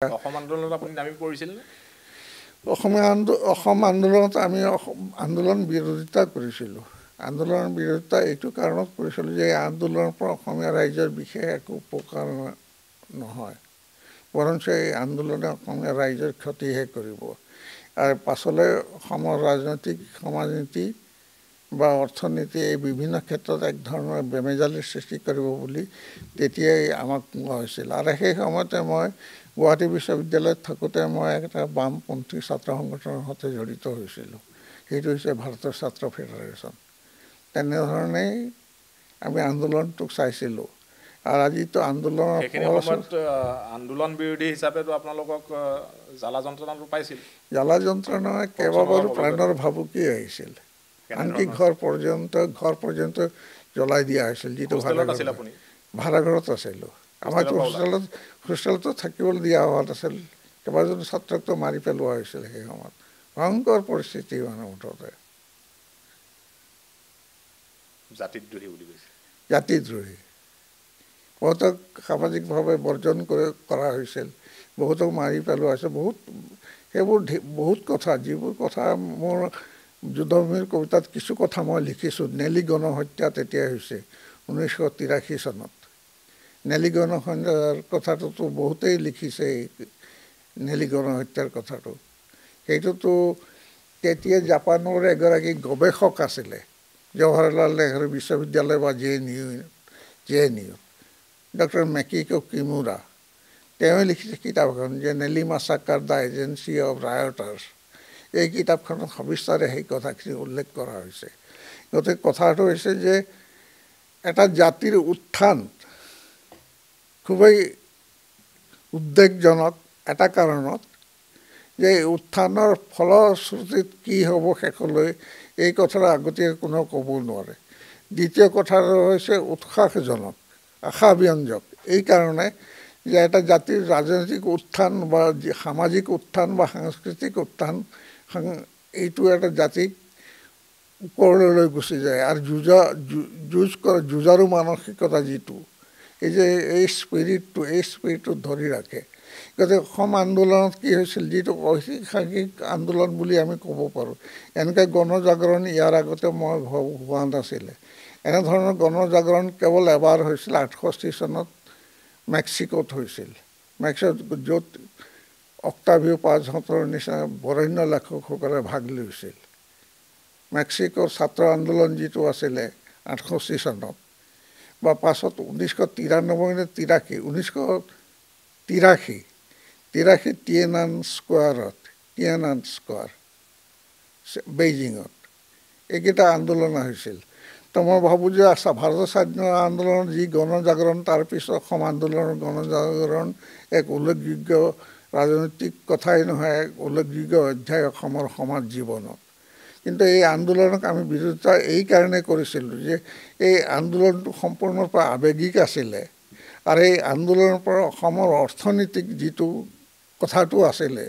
অসম আন্দোলনত আপুনি নামি পৰিছিল নে? অসম আন্দোলনত আমি আন্দোলন বিৰোধিতা কৰিছিলোঁ। আন্দোলনৰ বিৰোধিতা এইটো কাৰণত কৰিছিলোঁ যে এই আন্দোলনৰ পৰা অসমীয়া ৰাইজৰ বিশেষ একো উপকাৰ নহয়, বৰঞ্চ এই আন্দোলনে অসমীয়া ৰাইজৰ ক্ষতিহে কৰিব। আৰু পাছলৈ অসমৰ ৰাজনৈতিক সমাজ নীতি বা অৰ্থনীতি এই বিভিন্ন ক্ষেত্ৰত এক ধৰণৰ বেমেজালিৰ সৃষ্টি কৰিব বুলি তেতিয়াই আমাক কোৱা হৈছিল। আৰু সেই সময়তে মই গুৱাহাটী বিশ্ববিদ্যালয়ত থাকোঁতে মই এটা বামপন্থী ছাত্ৰ সংগঠনৰ সৈতে জড়িত হৈছিলোঁ। সেইটো হৈছে ভাৰতৰ ছাত্ৰ ফেডাৰেশ্যন। তেনেধৰণেই আমি আন্দোলনটোক চাইছিলোঁ। আৰু আজিতো আন্দোলনৰ সেইখিনি সময়ত আন্দোলন বিৰোধী হিচাপেতো আপোনালোকক জ্বালা যন্ত্ৰণাটো পাইছিল। জ্বালা যন্ত্ৰণা কেইবাবাৰো প্ৰাণৰ ভাবুকি আহিছিল, আনকি ঘৰ পৰ্যন্ত জ্বলাই দিয়া হৈছিল। যিটো ভাড়াঘৰত আছিলোঁ। আমাকতো হোষ্টেলতো থাকিবলৈ দিয়া হোৱা নাছিল। কেইবাজনো ছাত্ৰকতো মাৰি পেলোৱা হৈছিল সেই সময়ত। ভয়ংকৰ পৰিস্থিতি মানে মুঠতে। জাতিদ্ৰোহী বুলি কৈছে। জাতিদ্ৰোহী। বহুতক সামাজিকভাৱে বৰ্জন কৰা হৈছিল, বহুতক মাৰি পেলোৱা হৈছিল। সেইবোৰ বহুত কথা, যিবোৰ কথা মোৰ যুদ্ধভূমিৰ কবিতাত কিছু কথা মই লিখিছোঁ। নেলী গণহত্যা তেতিয়াই হৈছে 1983 চনত। নেলী গণহত্যাৰ কথাটোতো বহুতেই লিখিছে, নেলী গণহত্যাৰ কথাটো। সেইটোতো তেতিয়া জাপানৰ এগৰাকী গৱেষক আছিলে, জৱাহৰলাল নেহৰু বিশ্ববিদ্যালয় বা জে এন ইউ, ডক্টৰ মেকিকো কিমুৰা। তেওঁ লিখিছে কিতাপ এখন যে নেলী মাছাকাৰ দ্য এজেঞ্চি অফ ৰায়টাৰ্ছ। এই কিতাপখনত সবিস্তাৰে সেই কথাখিনি উল্লেখ কৰা হৈছে। গতিকে কথাটো হৈছে যে এটা জাতিৰ উত্থান খুবেই উদ্বেগজনক এটা কাৰণত, যে উত্থানৰ ফলশ্ৰুতিত কি হ'ব শেষলৈ এই কথাটো আগতীয়াকৈ কোনেও ক'ব নোৱাৰে। দ্বিতীয় কথাটো হৈছে উৎসাহজনক, আশাব্যঞ্জক এই কাৰণে যে এটা জাতিৰ ৰাজনৈতিক উত্থান বা সামাজিক উত্থান বা সাংস্কৃতিক উত্থান, এইটো এটা জাতিক ওপৰলৈ লৈ গুচি যায়। আৰু যুঁজাৰু মানসিকতা যিটো, এই স্পিৰিটটো ধৰি ৰাখে। গতিকে অসম আন্দোলনত কি হৈছিল, যিটো ঐতিহাসিক আন্দোলন বুলি আমি ক'ব পাৰোঁ। এনেকৈ গণজাগৰণ ইয়াৰ আগতে মই হোৱা নাছিলে। এনেধৰণৰ গণজাগৰণ কেৱল এবাৰ হৈছিল 68 চনত মেক্সিকোত হৈছিল। য'ত অক্টাভিও পাজহঁতৰ নিচিনা বৰেণ্য লেখকসকলে ভাগ লৈছিল। মেক্সিকোৰ ছাত্ৰ আন্দোলন যিটো আছিলে 68 চনত, বা পাছত 1983 টিয়েনান স্কোৱাৰ বেইজিঙত এইকেইটা আন্দোলন হৈছিল। তো মই ভাবোঁ যে ভাৰতৰ স্বাধীনতা আন্দোলনৰ যি গণজাগৰণ, তাৰপিছত অসম আন্দোলনৰ গণজাগৰণ এক উল্লেখযোগ্য ৰাজনৈতিক কথাই নহয়, এক উল্লেখযোগ্য অধ্যায় অসমৰ সমাজ জীৱনত। কিন্তু এই আন্দোলনক আমি বিৰোধিতা এই কাৰণে কৰিছিলোঁ যে এই আন্দোলনটো সম্পূৰ্ণৰূপে আৱেগিক আছিলে। আৰু এই আন্দোলনৰ পৰা অসমৰ অৰ্থনীতিক যিটো কথাটো আছিলে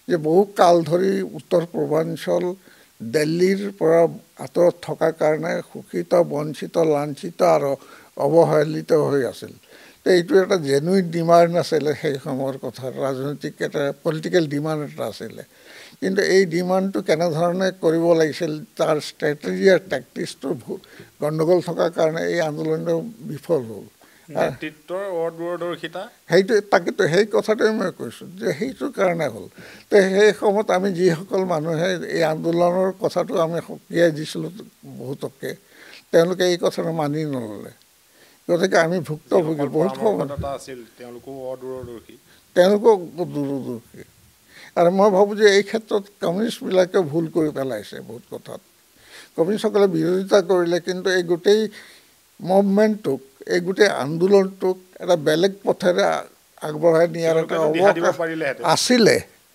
যে বহু কাল ধৰি উত্তৰ পূৰ্বাঞ্চল দিল্লীৰ পৰা আঁতৰত থকাৰ কাৰণে শোষিত, বঞ্চিত, লাঞ্ছিত আৰু অৱহেলিত হৈ আছিল। তো এইটো এটা জেনুইন ডিমাণ্ড আছিলে সেই সময়ৰ কথা, ৰাজনৈতিক এটা পলিটিকেল ডিমাণ্ড এটা আছিলে। কিন্তু এই ডিমাণ্ডটো কেনেধৰণে কৰিব লাগিছিল তাৰ ষ্ট্ৰেটেজি আৰু টেকটিক্সটো গণ্ডগোল থকাৰ কাৰণে এই আন্দোলনটো বিফল হ'ল। নেতৃত্বৰ অদূৰদৰ্শিতা, তাকেতো সেই কথাটোৱে মই কৈছোঁ যে সেইটোৰ কাৰণে হ'ল। তো সেই সময়ত আমি যিসকল মানুহে এই আন্দোলনৰ কথাটো আমি সকীয়াই দিছিলোঁ বহুতকে, তেওঁলোকে এই কথাটো মানি নল'লে। গতিকে আমি ভুক্তভোগী বহুত আছিল, তেওঁলোকো অদূৰদৰ্শী। আৰু মই ভাবোঁ যে এই ক্ষেত্ৰত কমিউনিষ্টবিলাকে ভুল কৰি পেলাইছে বহুত কথাত। কমিউনিষ্টসকলে বিৰোধিতা কৰিলে, কিন্তু এই গোটেই মুভমেণ্টটোক, এই গোটেই আন্দোলনটোক এটা বেলেগ পথেৰে আগবঢ়াই নিয়াৰ এটা অৱকাশ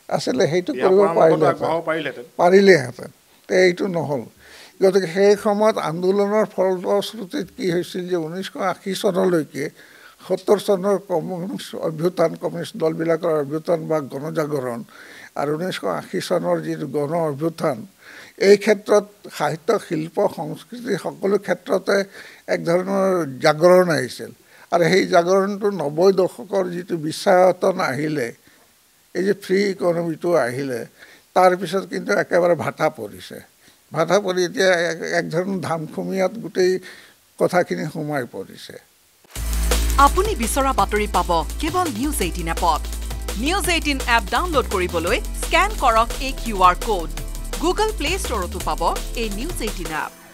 আছিলে, সেইটো কৰিব পাৰিলেহেঁতেন। এইটো নহ'ল। গতিকে সেই সময়ত আন্দোলনৰ ফলশ্ৰুতিত কি হৈছিল যে 1980 চনলৈকে 70 চনৰ কমিউনিষ্ট অভ্যুত্থান, কমিউনিষ্ট দলবিলাকৰ অভ্যুত্থান বা গণজাগৰণ, আৰু 1980 চনৰ যিটো গণ অভ্যুত্থান, এই ক্ষেত্ৰত সাহিত্য, শিল্প, সংস্কৃতি সকলো ক্ষেত্ৰতে এক ধৰণৰ জাগৰণ আহিছিল। আৰু সেই জাগৰণটো 90 দশকৰ যিটো বিশ্বায়তন আহিলে এই যে ফ্ৰী ইকনমিটো আহিলে তাৰপিছত কিন্তু একেবাৰে ভাটা পৰিছে ভাটা পৰি এতিয়া এক ধৰণৰ ধামখুমীয়াত গোটেই কথাখিনি সোমাই পৰিছে আপুনি বিচৰা বাতৰি পাব কেৱল নিউজ 18 এপত নিউজ 18 এপ ডাউনলোড কৰিবলৈ স্ক্যান কৰক এই QR কোড গুগল প্লে ষ্টৰতো পাব এই নিউজ 18 এপ